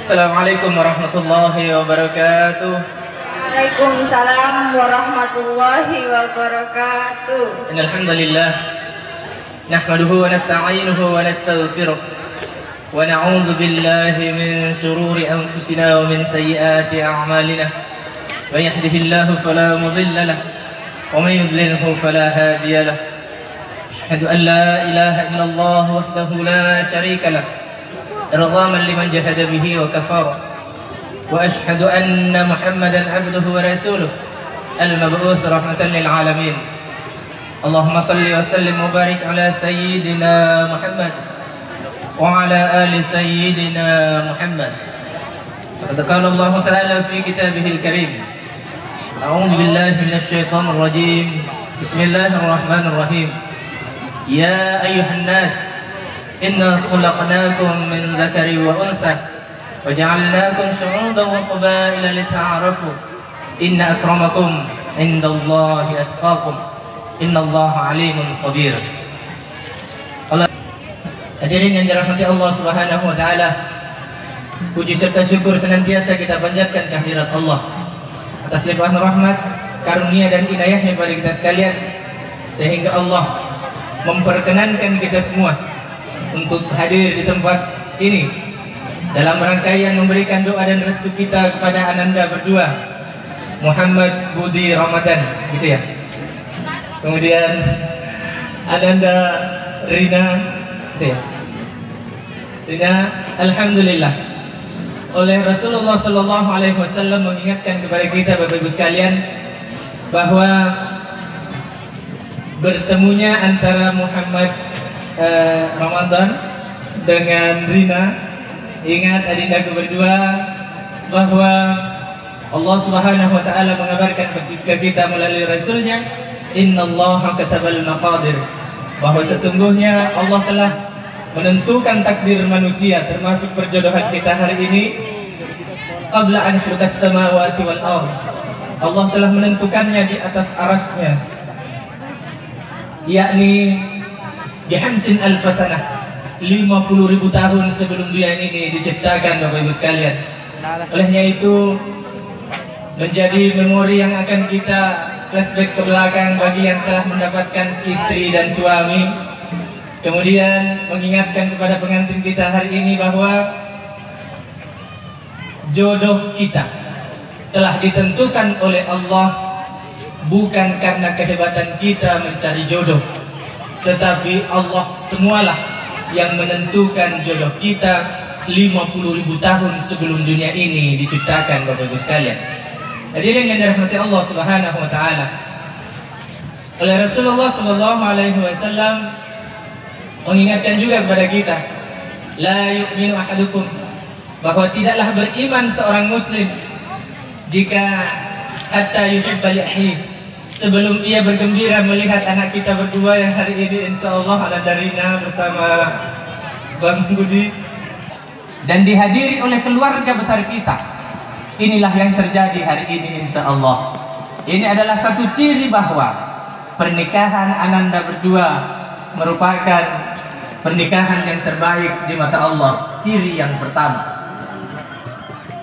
Assalamualaikum warahmatullahi wabarakatuh. Waalaikumsalam warahmatullahi wabarakatuh. Innal hamdalillah nahmaduhu wa nasta'inuhu wa nastaghfiruh wa na'udzu billahi min shururi anfusina wa min sayyiati a'malina. May yahdihillahu fala mudilla lahu wa may yudlilhu fala hadiya lahu. Asyhadu an la ilaha illallah wahdahu la syarika lahu irghaman liman jahada bihi wa kafara. وأشهد أن محمدا عبده ورسوله المبعوث رحمة للعالمين. اللهم صل وسلم وبارك على سيدنا محمد وعلى آل سيدنا محمد. فقد قال الله تعالى في كتابه الكريم: أعوذ بالله من الشيطان الرجيم. بسم الله الرحمن الرحيم. يا أيها الناس إنا خلقناكم من ذكر وأنثى وجعلناكم شعوبا وقبائل لتعارفوا إن أكرمكم عند الله أتقاكم إن الله عليم خبير. Hadirin yang dirahmati Allah Subhanahu wa taala, puji serta syukur senantiasa kita panjatkan kehadirat Allah atas limpahan rahmat, karunia dan hidayahnya kepada kita sekalian, sehingga Allah memperkenankan kita semua untuk hadir di tempat ini dalam rangkaian memberikan doa dan restu kita kepada ananda berdua, Muhammad Budi Ramadan, gitu ya. Kemudian ananda Rina, gitu ya. Rina, alhamdulillah, oleh Rasulullah Sallallahu Alaihi Wasallam mengingatkan kepada kita, Bapak Ibu sekalian, bahwa bertemunya antara Muhammad Ramadan dengan Rina, ingat adindaku berdua, bahwa Allah Subhanahu wa taala mengabarkan kepada kita melalui Rasulnya, innallaha katabal maqadir, bahwa sesungguhnya Allah telah menentukan takdir manusia termasuk perjodohan kita hari ini qabla an khalaqas samawati wal ardh. Allah telah menentukannya di atas arasnya, yakni bihamsin alfasanah, 50.000 tahun sebelum dunia ini diciptakan, Bapak Ibu sekalian. Olehnya itu menjadi memori yang akan kita flashback ke belakang bagi yang telah mendapatkan istri dan suami. Kemudian mengingatkan kepada pengantin kita hari ini bahwa jodoh kita telah ditentukan oleh Allah, bukan karena kehebatan kita mencari jodoh, tetapi Allah semualah yang menentukan jodoh kita 50.000 tahun sebelum dunia ini diciptakan, Bapak Ibu sekalian. Hadirin yang dirahmati Allah Subhanahu wa taala, oleh Rasulullah Sallallahu Alaihi Wasallam mengingatkan juga kepada kita, la yu'minu ahadukum, bahwa tidaklah beriman seorang muslim jika hatta yuhibba li akhihi, sebelum ia bergembira melihat anak kita berdua yang hari ini insyaallah ada Darina bersama Bang Budi dan dihadiri oleh keluarga besar kita. Inilah yang terjadi hari ini insyaallah. Ini adalah satu ciri bahwa pernikahan ananda berdua merupakan pernikahan yang terbaik di mata Allah. Ciri yang pertama.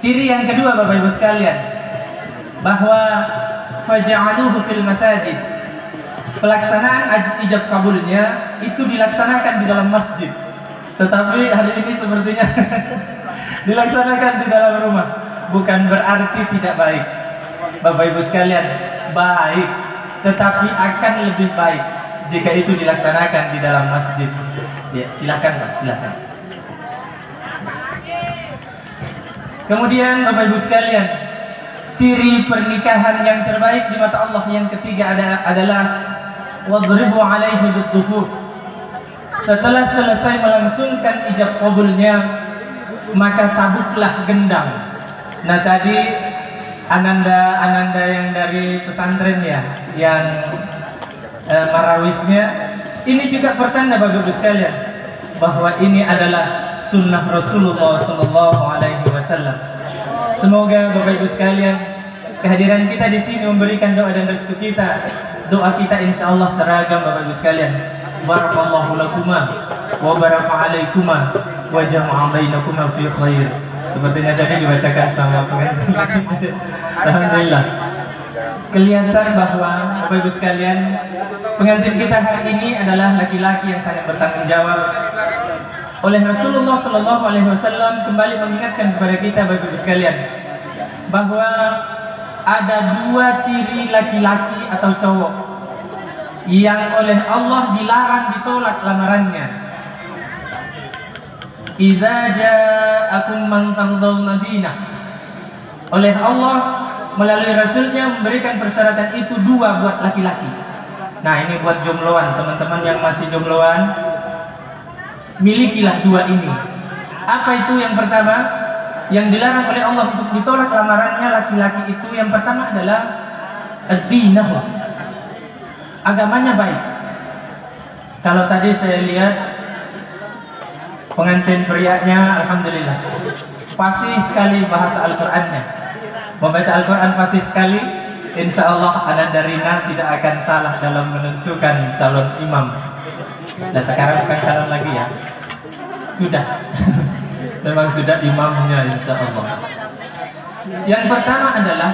Ciri yang kedua, Bapak Ibu sekalian, bahwa faja'aluhu fil masajid, pelaksanaan ijab kabulnya itu dilaksanakan di dalam masjid. Tetapi hari ini sepertinya dilaksanakan di dalam rumah. Bukan berarti tidak baik, Bapak Ibu sekalian, baik, tetapi akan lebih baik jika itu dilaksanakan di dalam masjid. Ya, silakan Pak, silakan. Kemudian Bapak Ibu sekalian, ciri pernikahan yang terbaik di mata Allah yang ketiga adalah wadribu alaihi bid-dufuf. Setelah selesai melangsungkan ijab kabulnya, maka tabuklah gendang. Nah, tadi ananda yang dari pesantren ya, yang marawisnya, ini juga pertanda, Bapak Ibu sekalian, bahwa ini adalah sunnah Rasulullah Sallallahu Alaihi Wasallam. Semoga Bapak Ibu sekalian, kehadiran kita di sini memberikan doa dan restu kita. Doa kita insya Allah seragam, Bapak Ibu sekalian. Barakallahu lakuma wa baraka alaikuma wa jama'a bainakuma fi khair. Sepertinya tadi dibacakan sama pengantin. Alhamdulillah. Kelihatan bahwa Bapak Ibu sekalian, pengantin kita hari ini adalah laki-laki yang sangat bertanggung jawab. Oleh Rasulullah Shallallahu Alaihi Wasallam kembali mengingatkan kepada kita Bapak Ibu sekalian bahwa ada dua ciri laki-laki atau cowok yang oleh Allah dilarang ditolak lamarannya. Idza ja'akum man tardawna dinah. Oleh Allah melalui Rasulnya memberikan persyaratan itu dua buat laki-laki. Nah, ini buat jombloan, teman-teman yang masih jombloan, milikilah dua ini. Apa itu? Yang pertama, yang dilarang oleh Allah untuk ditolak lamarannya laki-laki itu, yang pertama adalah ad-dinahu, agamanya baik. Kalau tadi saya lihat pengantin prianya, alhamdulillah fasih sekali bahasa Al-Qur'annya, membaca Al-Quran fasih sekali. Insya Allah Ananda Rina tidak akan salah dalam menentukan calon imam. Nah, sekarang bukan calon lagi ya, sudah memang sudah imamnya insya Allah. Yang pertama adalah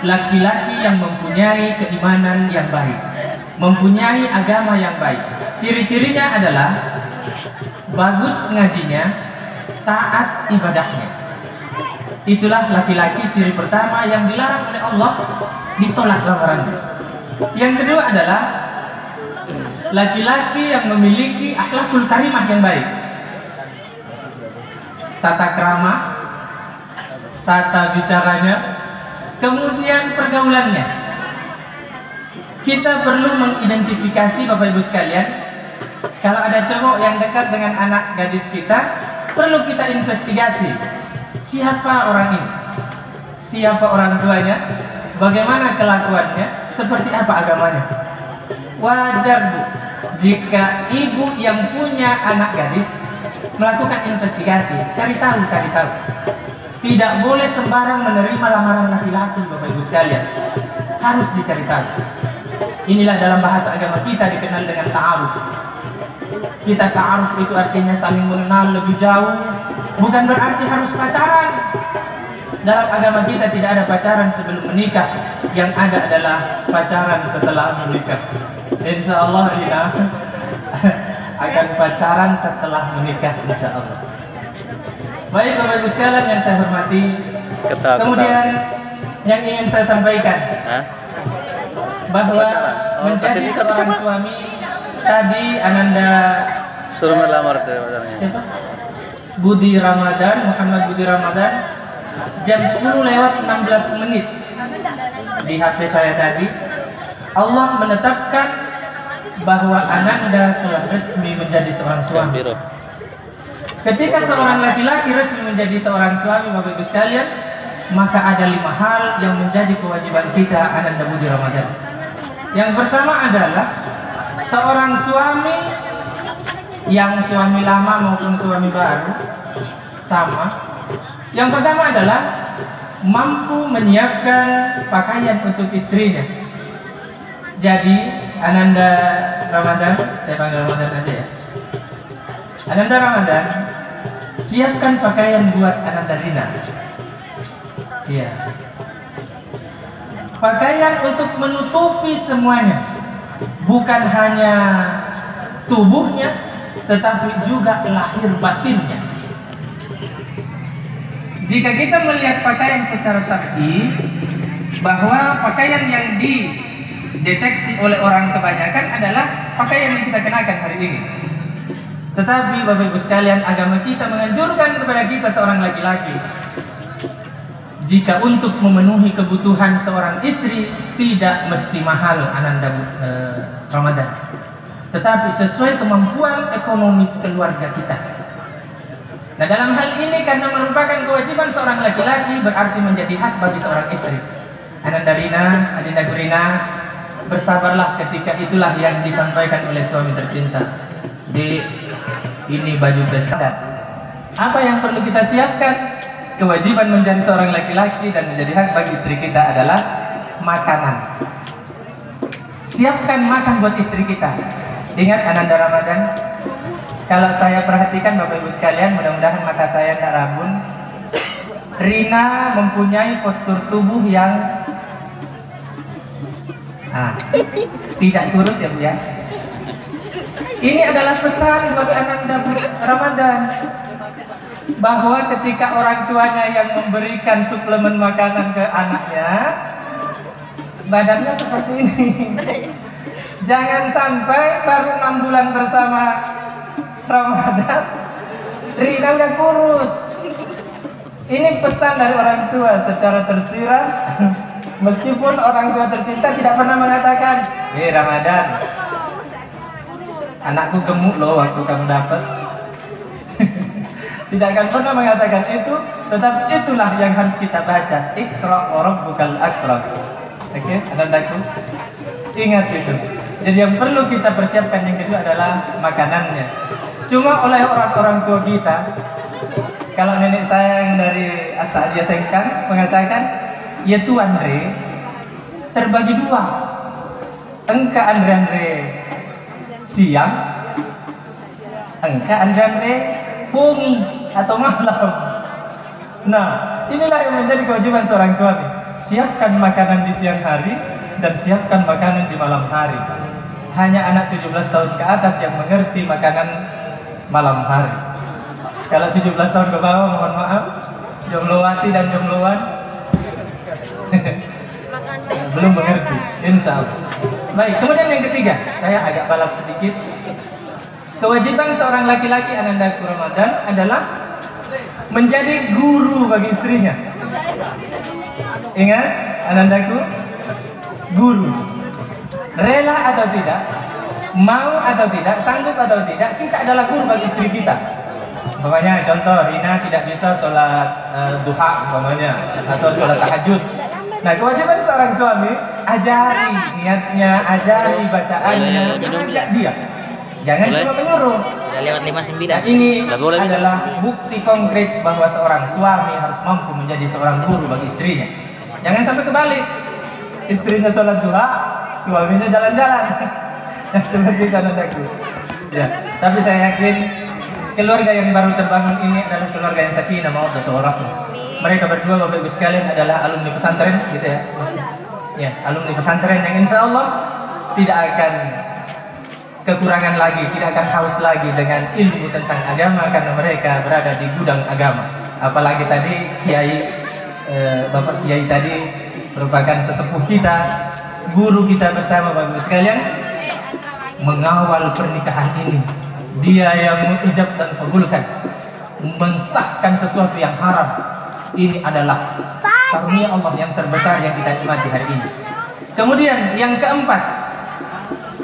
laki-laki yang mempunyai keimanan yang baik, mempunyai agama yang baik. Ciri-cirinya adalah bagus ngajinya, taat ibadahnya. Itulah laki-laki ciri pertama yang dilarang oleh Allah ditolak lamarannya. Yang kedua adalah laki-laki yang memiliki akhlakul karimah yang baik, tata krama, tata bicaranya, kemudian pergaulannya. Kita perlu mengidentifikasi Bapak Ibu sekalian, kalau ada cowok yang dekat dengan anak gadis kita, perlu kita investigasi siapa orang ini, siapa orang tuanya, bagaimana kelakuannya, seperti apa agamanya. Wajar Bu jika ibu yang punya anak gadis melakukan investigasi, cari tahu. Tidak boleh sembarang menerima lamaran laki-laki Bapak Ibu sekalian, harus dicari tahu. Inilah dalam bahasa agama kita dikenal dengan ta'aruf. Kita ta'aruf itu artinya saling mengenal lebih jauh, bukan berarti harus pacaran. Dalam agama kita tidak ada pacaran sebelum menikah, yang ada adalah pacaran setelah menikah. Insya Allah Rina akan pacaran setelah menikah insya Allah. Baik Bapak Ibu sekalian yang saya hormati, kemudian yang ingin saya sampaikan bahwa menjadi seorang suami, tadi Ananda suruh melamar pacarnya. Siapa? Budi Ramadan, Muhammad Budi Ramadan, jam 10:16 di HP saya tadi, Allah menetapkan bahwa Ananda telah resmi menjadi seorang suami. Ketika seorang laki-laki resmi menjadi seorang suami Bapak Ibu sekalian, maka ada 5 hal yang menjadi kewajiban kita Ananda Budi Ramadan. Yang pertama adalah seorang suami, yang suami lama maupun suami baru sama. Yang pertama adalah mampu menyiapkan pakaian untuk istrinya. Jadi Ananda Ramadan, saya panggil Ramadan aja ya. Ananda Ramadan, siapkan pakaian buat Ananda Rina. Iya. Pakaian untuk menutupi semuanya, bukan hanya tubuhnya, tetapi juga lahir batinnya. Jika kita melihat pakaian secara syar'i, bahwa pakaian yang dideteksi oleh orang kebanyakan adalah pakaian yang kita kenakan hari ini. Tetapi Bapak Ibu sekalian, agama kita menganjurkan kepada kita seorang laki-laki, jika untuk memenuhi kebutuhan seorang istri tidak mesti mahal Ananda Ramadan, tetapi sesuai kemampuan ekonomi keluarga kita. Nah, dalam hal ini karena merupakan kewajiban seorang laki-laki, berarti menjadi hak bagi seorang istri. Ananda Rina, Adinda Gurina, bersabarlah ketika itulah yang disampaikan oleh suami tercinta. Ini baju pesta. Apa yang perlu kita siapkan? Kewajiban menjadi seorang laki-laki dan menjadi hak bagi istri kita adalah makanan. Siapkan makan buat istri kita. Ingat Ananda Ramadan, kalau saya perhatikan Bapak Ibu sekalian, mudah-mudahan mata saya tidak rabun, Rina mempunyai postur tubuh yang tidak kurus ya Bu ya. Ini adalah pesan buat Ananda Ramadan, bahwa ketika orang tuanya yang memberikan suplemen makanan ke anaknya, badannya seperti ini. Jangan sampai baru 6 bulan bersama Ramadan, Rina udah kurus. Ini pesan dari orang tua secara tersirat. Meskipun orang tua tercinta tidak pernah mengatakan, Ramadan, anakku gemuk loh waktu kamu dapat. Tidak akan pernah mengatakan itu, tetapi itulah yang harus kita baca. Iqra wa rabbukal akram. Oke, anandaku, ingat itu. Jadi yang perlu kita persiapkan yang kedua adalah makanannya. Cuma oleh orang-orang tua kita, kalau nenek saya yang dari Asadia Sengkang mengatakan, ya Tuan Andre terbagi dua. Engkau Andre siang, engkau Andre pagi atau malam. Nah, inilah yang menjadi kewajiban seorang suami. Siapkan makanan di siang hari dan siapkan makanan di malam hari. Hanya anak 17 tahun ke atas yang mengerti makanan malam hari. Kalau 17 tahun ke bawah, mohon maaf, jombloati dan jombloan belum mengerti, insya Allah. Baik, kemudian yang ketiga, saya agak balap sedikit. Kewajiban seorang laki-laki Anandaku Ramadan adalah menjadi guru bagi istrinya. Ingat, Anandaku, guru. Rela atau tidak, mau atau tidak, sanggup atau tidak, kita adalah guru bagi istri kita. Umpamanya, contoh, Rina tidak bisa sholat duha, umpamanya, atau sholat tahajud. Nah, kewajiban seorang suami, ajari niatnya, ajari bacaannya, ajak dia. Jangan cuma menyuruh. Udah lewat 59. Nah, ini adalah bukti konkret bahwa seorang suami harus mampu menjadi seorang guru bagi istrinya. Jangan sampai kebalik. Istrinya sholat duha, suaminya jalan-jalan. Seperti itu anakku. Ya, tapi saya yakin keluarga yang baru terbangun ini adalah keluarga yang sakinah mawaddah warahmah. Mereka berdua Bapak Ibu sekalian adalah alumni pesantren, gitu ya. Ya, alumni pesantren yang insya Allah tidak akan kekurangan lagi, tidak akan haus lagi dengan ilmu tentang agama karena mereka berada di gudang agama. Apalagi tadi Bapak Kiai tadi merupakan sesepuh kita, guru kita bersama Bapak Ibu sekalian, mengawal pernikahan ini. Dia yang mengijab dan kabulkan, mensahkan sesuatu yang haram. Ini adalah karunia Allah yang terbesar yang kita nikmati hari ini. Kemudian yang keempat,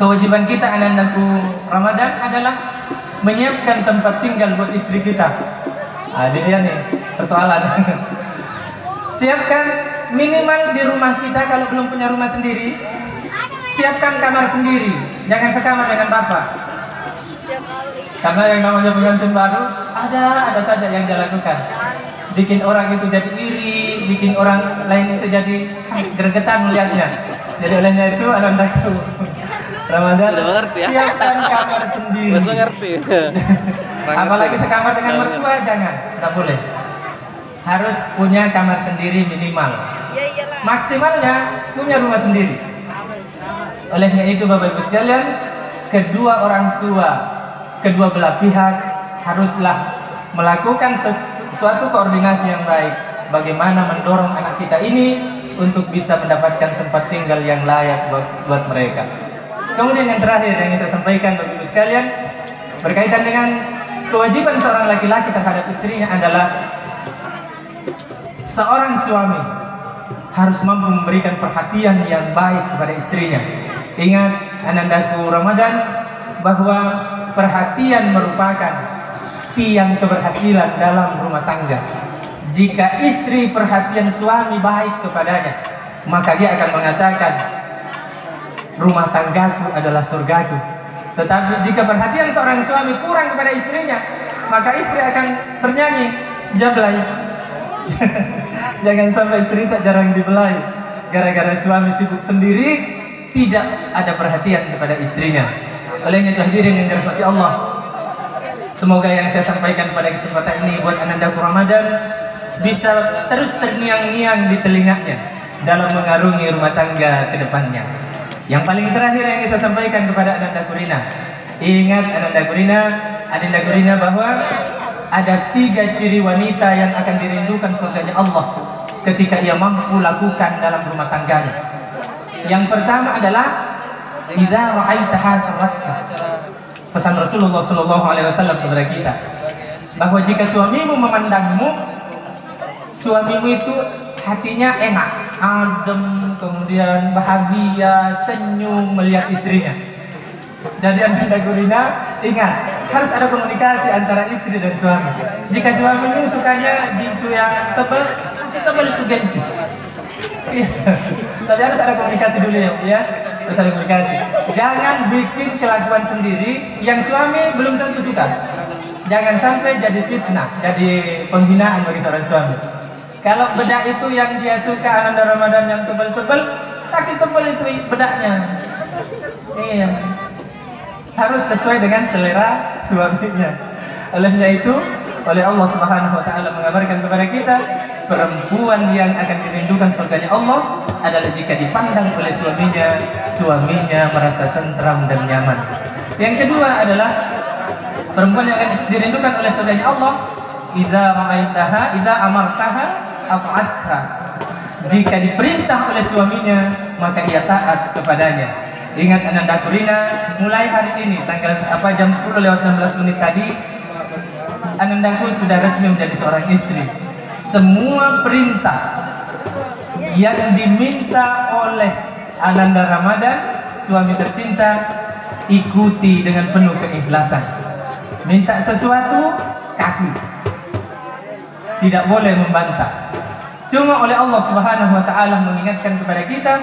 kewajiban kita Anandaku Ramadan adalah menyiapkan tempat tinggal buat istri kita. Ini dia nih persoalan. Siapkan minimal di rumah kita, kalau belum punya rumah sendiri, siapkan kamar sendiri. Jangan sekamar dengan bapak. Karena yang namanya pengantin baru ada saja yang dia lakukan. Bikin orang itu jadi iri, bikin orang lain itu jadi gregetan melihatnya. Jadi olehnya itu Anandaku Ramadan, sudah mengerti ya? siapkan kamar sendiri. Sudah mengerti. Apalagi sekamar dengan mertua, jangan, tidak boleh. Harus punya kamar sendiri minimal. Maksimalnya punya rumah sendiri. Olehnya itu Bapak Ibu sekalian, kedua orang tua, kedua belah pihak haruslah melakukan suatu koordinasi yang baik. Bagaimana mendorong anak kita ini untuk bisa mendapatkan tempat tinggal yang layak buat mereka. Kemudian yang terakhir yang saya sampaikan Bapak Ibu sekalian, berkaitan dengan kewajiban seorang laki-laki terhadap istrinya adalah seorang suami harus mampu memberikan perhatian yang baik kepada istrinya. Ingat Anandaku Ramadan, bahwa perhatian merupakan tiang keberhasilan dalam rumah tangga. Jika istri perhatian suami baik kepadanya, maka dia akan mengatakan, rumah tanggaku adalah surgaku. Tetapi jika perhatian seorang suami kurang kepada istrinya, maka istri akan bernyanyi, jablay. Jangan sampai istri tak jarang dibelai gara-gara suami sibuk sendiri, tidak ada perhatian kepada istrinya. Olehnya itu hadirin yang dirahmati Allah, semoga yang saya sampaikan pada kesempatan ini buat Anandaku Ramadan bisa terus terngiang-ngiang di telinganya dalam mengarungi rumah tangga ke depannya. Yang paling terakhir yang saya sampaikan kepada Ananda Gurina, ingat Ananda Gurina bahwa ada 3 ciri wanita yang akan dirindukan surganya Allah ketika ia mampu lakukan dalam rumah tangganya. Yang pertama adalah idza ra'aitaha sarratka. Pesan Rasulullah sallallahu alaihi wasallam kepada kita bahwa jika suamimu memandangmu, suamimu itu hatinya enak, adem, kemudian bahagia, senyum melihat istrinya. Jadi Ananda Gurina, ingat, harus ada komunikasi antara istri dan suami. Jika suamimu sukanya gincu yang tebal, kasih tebal itu gincu. Tapi harus ada komunikasi dulu ya, harus ada komunikasi. Jangan bikin kelakuan sendiri yang suami belum tentu suka. Jangan sampai jadi fitnah, jadi penghinaan bagi seorang suami. Kalau bedak itu yang dia suka, Ananda Ramadan yang tebal-tebal, kasih tebal itu bedaknya. Iya. Harus sesuai dengan selera suaminya. Olehnya itu, oleh Allah Subhanahu wa taala mengabarkan kepada kita, perempuan yang akan dirindukan surganya Allah adalah jika dipandang oleh suaminya, suaminya merasa tentram dan nyaman. Yang kedua adalah perempuan yang akan dirindukan oleh surganya Allah, idza ra'aitaha, idza amartaha ata'atka. Jika diperintah oleh suaminya, maka ia taat kepadanya. Ingat Ananda Gurina, mulai hari ini tanggal jam 10:16 tadi, Anandaku sudah resmi menjadi seorang istri. Semua perintah yang diminta oleh Ananda Ramadan, suami tercinta, ikuti dengan penuh keikhlasan. Minta sesuatu, kasih. Tidak boleh membantah. Cuma oleh Allah Subhanahu wa taala mengingatkan kepada kita,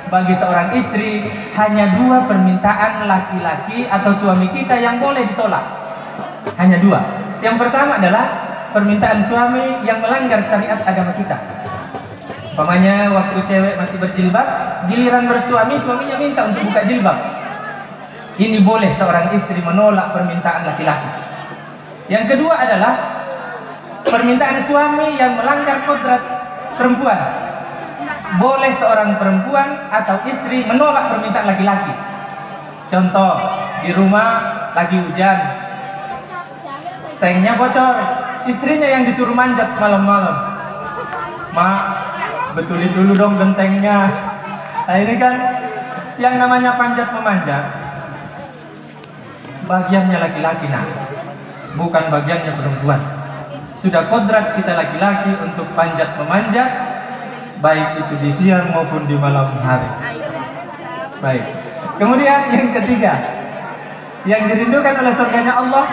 bagi seorang istri hanya 2 permintaan laki-laki atau suami kita yang boleh ditolak. Hanya 2. Yang pertama adalah permintaan suami yang melanggar syariat agama kita. Umpamanya waktu cewek masih berjilbab, giliran bersuami, suaminya minta untuk buka jilbab. Ini boleh seorang istri menolak permintaan laki-laki. Yang kedua adalah permintaan suami yang melanggar kodrat perempuan. Boleh seorang perempuan atau istri menolak permintaan laki-laki. Contoh, di rumah lagi hujan, sengnya bocor, istrinya yang disuruh manjat malam-malam. Mak, betulin dulu dong gentengnya. Nah ini kan yang namanya panjat memanjat, bagiannya laki-laki, nah, bukan bagiannya perempuan. Sudah kodrat kita laki-laki untuk panjat memanjat, baik itu di siang maupun di malam hari. Baik. Kemudian yang ketiga, yang dirindukan oleh surganya Allah,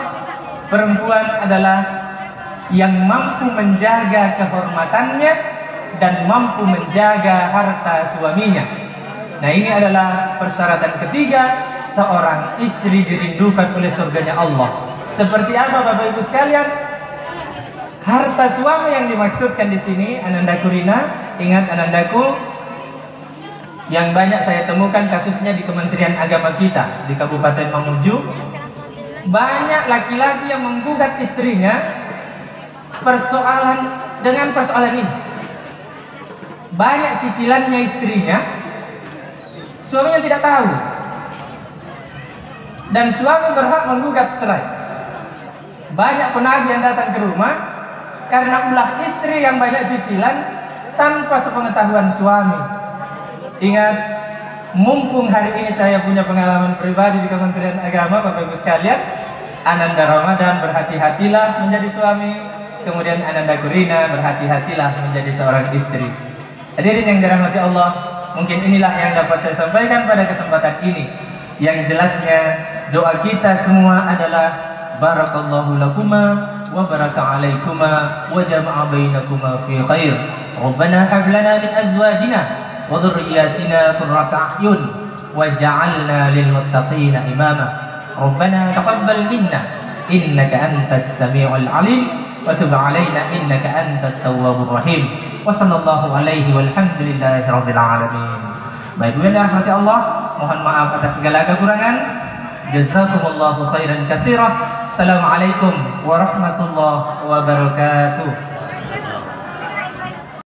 perempuan adalah yang mampu menjaga kehormatannya dan mampu menjaga harta suaminya. Nah ini adalah persyaratan ketiga seorang istri dirindukan oleh surganya Allah. Seperti apa Bapak Ibu sekalian? Harta suami yang dimaksudkan di sini, Ananda Gurina, ingat Anandaku, yang banyak saya temukan kasusnya di Kementerian Agama kita di Kabupaten Mamuju. Banyak laki-laki yang menggugat istrinya dengan persoalan ini. Banyak cicilannya istrinya, suaminya tidak tahu, dan suami berhak menggugat cerai. Banyak penagih yang datang ke rumah karena ulah istri yang banyak cicilan tanpa sepengetahuan suami. Ingat, mumpung hari ini saya punya pengalaman pribadi di Kementerian Agama, Bapak Ibu sekalian, Ananda Ramadan berhati-hatilah menjadi suami, kemudian Ananda Gurina berhati-hatilah menjadi seorang istri. Hadirin yang dirahmati Allah, mungkin inilah yang dapat saya sampaikan pada kesempatan ini. Yang jelasnya doa kita semua adalah barakallahu lakuma wa baraka alaikuma wa jama'a bainakuma fi khair. Rabbana hab lana min azwajina wa dhurriyyatina qurrata a'yun waj'alna lil muttaqina imama. Rabbana taqabbal minna innaka antas samiul alim wa tub alaina innaka antat tawwabur rahim. Wa sallallahu alaihi walhamdulillahi rabbil alamin. Baik, Ibu yang dirahmati Allah, mohon maaf atas segala kekurangan. Jazakumullahu khairan katsira. Assalamualaikum warahmatullahi wabarakatuh.